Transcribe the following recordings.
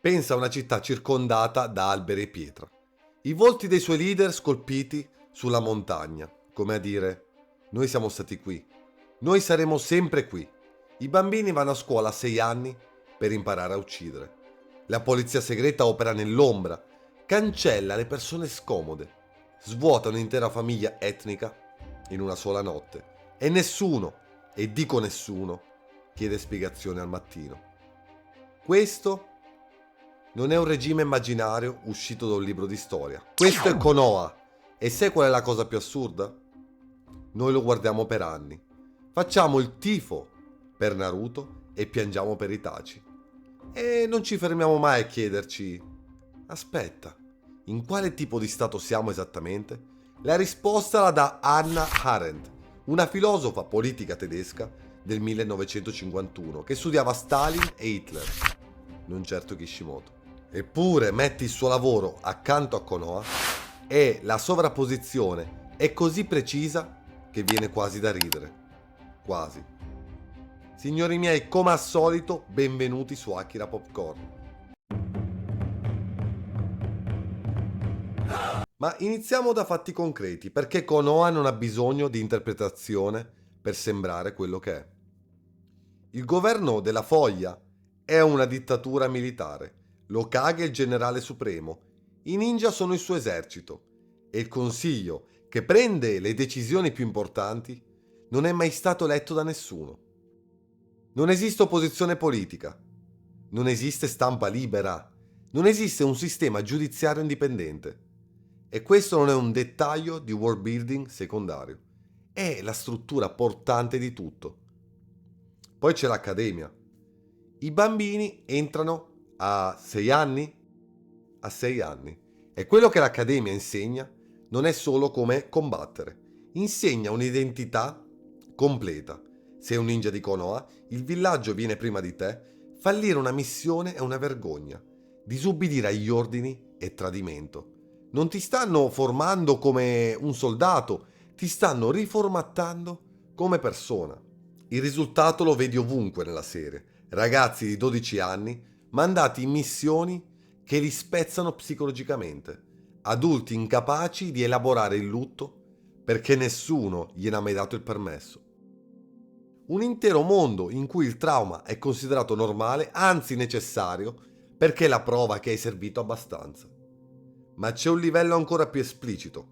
Pensa a una città circondata da alberi e pietra. I volti dei suoi leader scolpiti sulla montagna, come a dire: noi siamo stati qui, noi saremo sempre qui. I bambini vanno a scuola a 6 anni per imparare a uccidere. La polizia segreta opera nell'ombra, cancella le persone scomode, svuota un'intera famiglia etnica in una sola notte. E nessuno, e dico nessuno, chiede spiegazioni al mattino. Questo non è un regime immaginario uscito da un libro di storia. Questo è Konoha. E sai qual è la cosa più assurda? Noi lo guardiamo per anni. Facciamo il tifo per Naruto e piangiamo per Itachi. E non ci fermiamo mai a chiederci: aspetta, in quale tipo di stato siamo esattamente? La risposta la dà Hannah Arendt, una filosofa politica tedesca del 1951 che studiava Stalin e Hitler, non certo Kishimoto. Eppure metti il suo lavoro accanto a Konoha e la sovrapposizione è così precisa che viene quasi da ridere. Quasi. Signori miei, come al solito, benvenuti su Akira Popcorn. Ma iniziamo da fatti concreti, perché Konoha non ha bisogno di interpretazione per sembrare quello che è. Il governo della Foglia è una dittatura militare. L'Hokage è il generale supremo, i ninja sono il suo esercito e il consiglio, che prende le decisioni più importanti, non è mai stato eletto da nessuno. Non esiste opposizione politica, non esiste stampa libera, non esiste un sistema giudiziario indipendente. E questo non è un dettaglio di world building secondario, è la struttura portante di tutto. Poi c'è l'accademia. I bambini entrano a 6 anni? A 6 anni. E quello che l'accademia insegna non è solo come combattere, insegna un'identità completa. Sei un ninja di Konoha, il villaggio viene prima di te, fallire una missione è una vergogna, disubbidire agli ordini è tradimento. Non ti stanno formando come un soldato, ti stanno riformattando come persona. Il risultato lo vedi ovunque nella serie. Ragazzi di 12 anni mandati in missioni che li spezzano psicologicamente. Adulti incapaci di elaborare il lutto perché nessuno gliene ha mai dato il permesso. Un intero mondo in cui il trauma è considerato normale, anzi necessario, perché è la prova che hai servito abbastanza. Ma c'è un livello ancora più esplicito.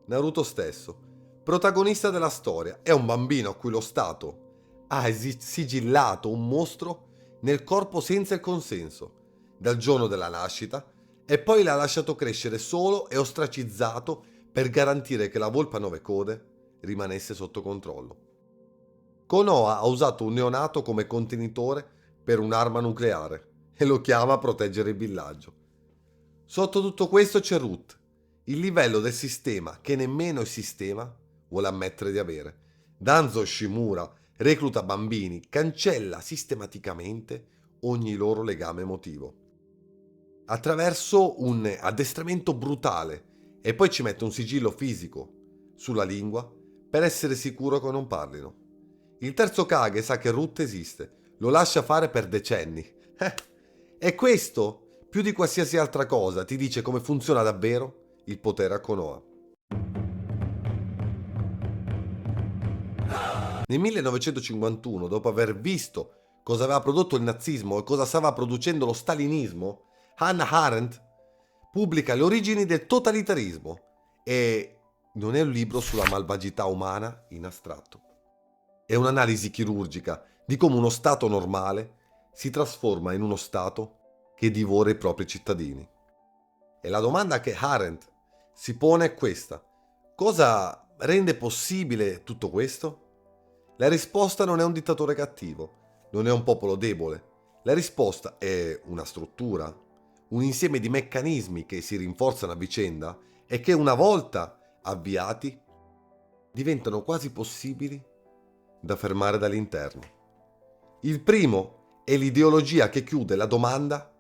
Naruto stesso, protagonista della storia, è un bambino a cui lo Stato ha sigillato un mostro nel corpo senza il consenso, dal giorno della nascita, e poi l'ha lasciato crescere solo e ostracizzato per garantire che la volpe a 9 code rimanesse sotto controllo. Konoha ha usato un neonato come contenitore per un'arma nucleare e lo chiama a proteggere il villaggio. Sotto tutto questo c'è Root, il livello del sistema che nemmeno il sistema vuole ammettere di avere. Danzo Shimura recluta bambini, cancella sistematicamente ogni loro legame emotivo, attraverso un addestramento brutale, e poi ci mette un sigillo fisico sulla lingua per essere sicuro che non parlino. Il terzo Kage sa che Root esiste, lo lascia fare per decenni. E questo, più di qualsiasi altra cosa, ti dice come funziona davvero il potere a Konoha. Nel 1951, dopo aver visto cosa aveva prodotto il nazismo e cosa stava producendo lo stalinismo, Hannah Arendt pubblica Le origini del totalitarismo, e non è un libro sulla malvagità umana in astratto. È un'analisi chirurgica di come uno Stato normale si trasforma in uno Stato che divora i propri cittadini. E la domanda che Arendt si pone è questa: cosa rende possibile tutto questo? La risposta non è un dittatore cattivo, non è un popolo debole. La risposta è una struttura, un insieme di meccanismi che si rinforzano a vicenda e che, una volta avviati, diventano quasi possibili da fermare dall'interno. Il primo è l'ideologia che chiude la domanda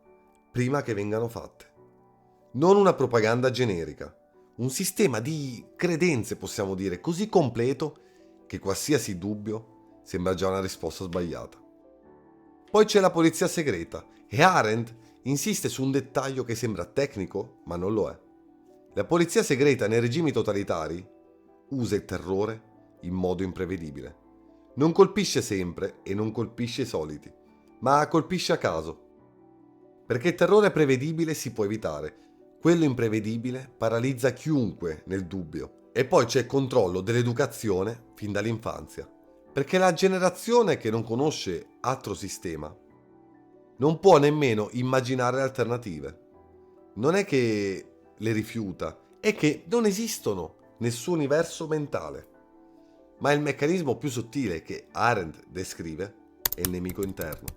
prima che vengano fatte. Non una propaganda generica, un sistema di credenze, possiamo dire, così completo che qualsiasi dubbio sembra già una risposta sbagliata. Poi c'è la polizia segreta, e Arendt insiste su un dettaglio che sembra tecnico, ma non lo è. La polizia segreta nei regimi totalitari usa il terrore in modo imprevedibile. Non colpisce sempre e non colpisce i soliti, ma colpisce a caso. Perché il terrore prevedibile si può evitare, quello imprevedibile paralizza chiunque nel dubbio. E poi c'è il controllo dell'educazione fin dall'infanzia, perché la generazione che non conosce altro sistema non può nemmeno immaginare alternative. Non è che le rifiuta, è che non esistono nel suo universo mentale. Ma il meccanismo più sottile che Arendt descrive è il nemico interno.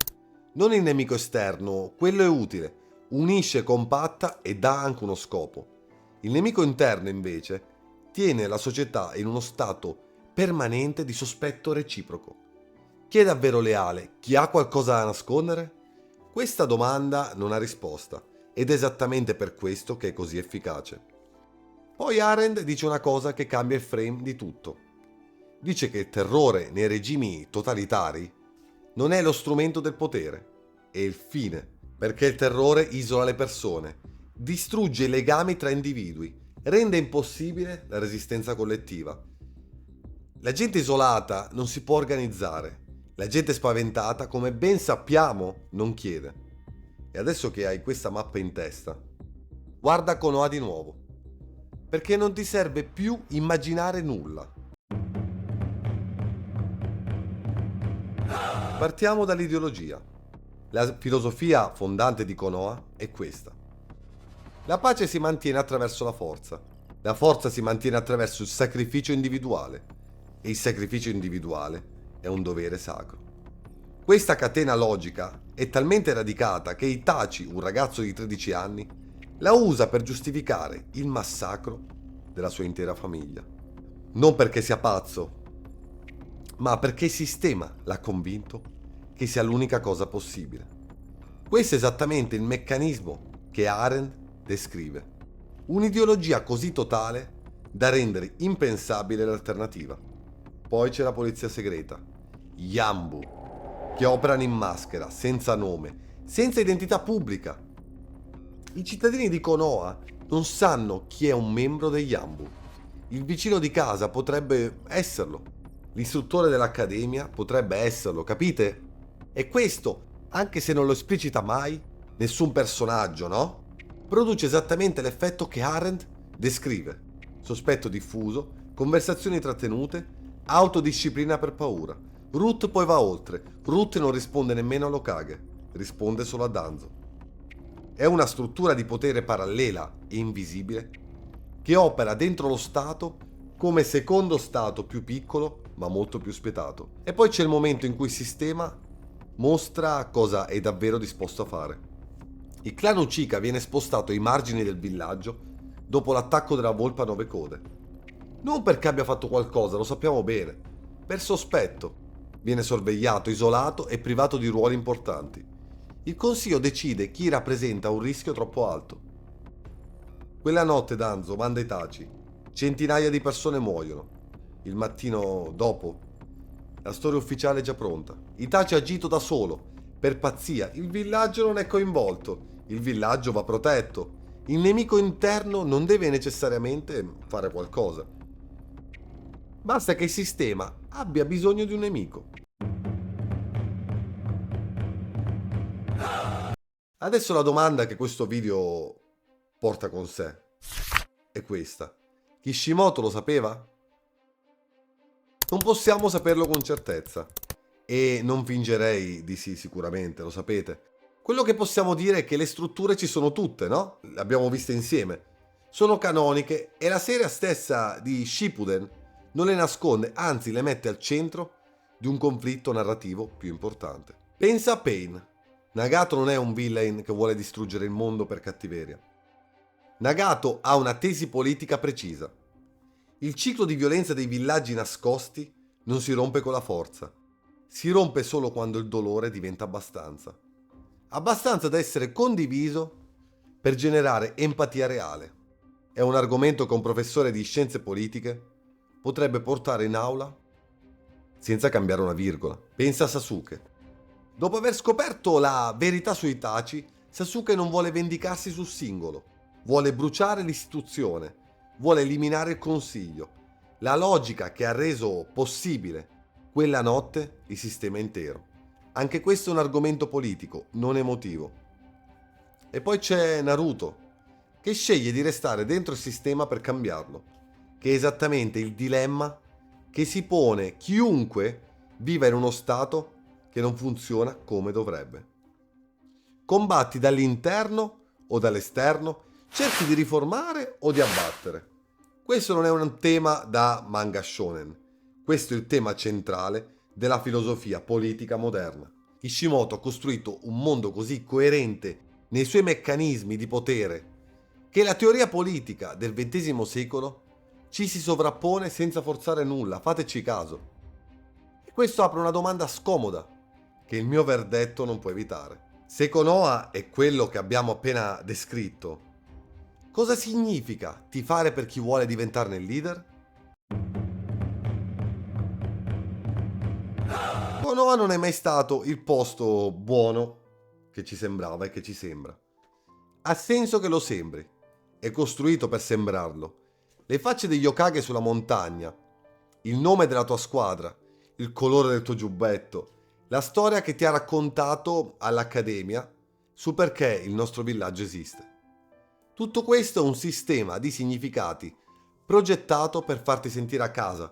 Non il nemico esterno, quello è utile, unisce, compatta e dà anche uno scopo. Il nemico interno, invece, tiene la società in uno stato permanente di sospetto reciproco. Chi è davvero leale? Chi ha qualcosa da nascondere? Questa domanda non ha risposta ed è esattamente per questo che è così efficace. Poi Arendt dice una cosa che cambia il frame di tutto. Dice che il terrore nei regimi totalitari non è lo strumento del potere, è il fine, perché il terrore isola le persone, distrugge i legami tra individui, rende impossibile la resistenza collettiva. La gente isolata non si può organizzare, la gente spaventata, come ben sappiamo, non chiede. E adesso che hai questa mappa in testa, guarda Konoha di nuovo, perché non ti serve più immaginare nulla. Partiamo dall'ideologia. La filosofia fondante di Konoha è questa. La pace si mantiene attraverso la forza si mantiene attraverso il sacrificio individuale e il sacrificio individuale è un dovere sacro. Questa catena logica è talmente radicata che Itachi, un ragazzo di 13 anni, la usa per giustificare il massacro della sua intera famiglia. Non perché sia pazzo, ma perché il sistema l'ha convinto che sia l'unica cosa possibile. Questo è esattamente il meccanismo che Arendt descrive. Un'ideologia così totale da rendere impensabile l'alternativa. Poi c'è la polizia segreta, Yambu, che operano in maschera, senza nome, senza identità pubblica. I cittadini di Konoha non sanno chi è un membro degli Yambu. Il vicino di casa potrebbe esserlo. L'istruttore dell'accademia potrebbe esserlo, capite? E questo, anche se non lo esplicita mai, nessun personaggio, no? Produce esattamente l'effetto che Arendt descrive. Sospetto diffuso, conversazioni trattenute, autodisciplina per paura. Root poi va oltre. Root non risponde nemmeno all'Hokage, risponde solo a Danzo. È una struttura di potere parallela e invisibile che opera dentro lo Stato come secondo Stato più piccolo ma molto più spietato. E poi c'è il momento in cui il sistema mostra cosa è davvero disposto a fare. Il clan Uchiha viene spostato ai margini del villaggio dopo l'attacco della volpe a 9 code. Non perché abbia fatto qualcosa, lo sappiamo bene, per sospetto. Viene sorvegliato, isolato e privato di ruoli importanti. Il consiglio decide chi rappresenta un rischio troppo alto. Quella notte Danzo manda Itachi. Centinaia di persone muoiono. Il mattino dopo, la storia ufficiale è già pronta. Itachi ha agito da solo, per pazzia. Il villaggio non è coinvolto. Il villaggio va protetto. Il nemico interno non deve necessariamente fare qualcosa. Basta che il sistema abbia bisogno di un nemico. Adesso la domanda che questo video porta con sé è questa. Kishimoto lo sapeva? Non possiamo saperlo con certezza. E non fingerei di sì, sicuramente, lo sapete. Quello che possiamo dire è che le strutture ci sono tutte, no? Le abbiamo viste insieme. Sono canoniche e la serie stessa di Shippuden non le nasconde, anzi le mette al centro di un conflitto narrativo più importante. Pensa a Pain. Nagato non è un villain che vuole distruggere il mondo per cattiveria. Nagato ha una tesi politica precisa. Il ciclo di violenza dei villaggi nascosti non si rompe con la forza. Si rompe solo quando il dolore diventa abbastanza. Abbastanza da essere condiviso per generare empatia reale. È un argomento che un professore di scienze politiche potrebbe portare in aula senza cambiare una virgola. Pensa a Sasuke. Dopo aver scoperto la verità su Itachi, Sasuke non vuole vendicarsi sul singolo, vuole bruciare l'istituzione, vuole eliminare il consiglio, la logica che ha reso possibile quella notte il sistema intero. Anche questo è un argomento politico, non emotivo. E poi c'è Naruto, che sceglie di restare dentro il sistema per cambiarlo, che è esattamente il dilemma che si pone chiunque viva in uno stato che non funziona come dovrebbe. Combatti dall'interno o dall'esterno, cerchi di riformare o di abbattere. Questo non è un tema da manga shonen, questo è il tema centrale della filosofia politica moderna. Kishimoto ha costruito un mondo così coerente nei suoi meccanismi di potere che la teoria politica del XX secolo ci si sovrappone senza forzare nulla, fateci caso. E questo apre una domanda scomoda che il mio verdetto non può evitare. Se Konoha è quello che abbiamo appena descritto, cosa significa tifare per chi vuole diventarne il leader? Konoha non è mai stato il posto buono che ci sembrava e che ci sembra. Ha senso che lo sembri, è costruito per sembrarlo. Le facce degli Hokage sulla montagna, il nome della tua squadra, il colore del tuo giubbetto, la storia che ti ha raccontato all'accademia su perché il nostro villaggio esiste. Tutto questo è un sistema di significati progettato per farti sentire a casa,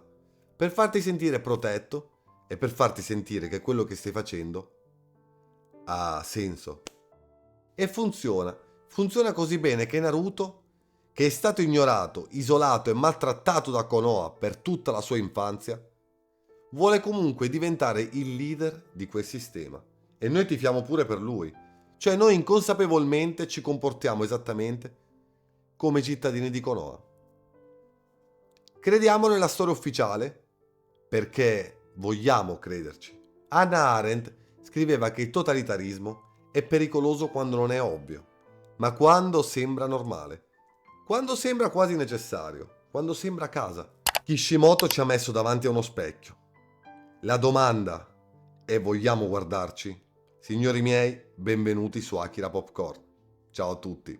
per farti sentire protetto e per farti sentire che quello che stai facendo ha senso. E funziona così bene che Naruto, che è stato ignorato, isolato e maltrattato da Konoha per tutta la sua infanzia, vuole comunque diventare il leader di quel sistema. E noi tifiamo pure per lui. Cioè noi inconsapevolmente ci comportiamo esattamente come cittadini di Konoha. Crediamo nella storia ufficiale perché vogliamo crederci. Hannah Arendt scriveva che il totalitarismo è pericoloso quando non è ovvio, ma quando sembra normale, quando sembra quasi necessario, quando sembra casa. Kishimoto ci ha messo davanti a uno specchio. La domanda è: vogliamo guardarci? Signori miei, benvenuti su Akira Popcorn. Ciao a tutti.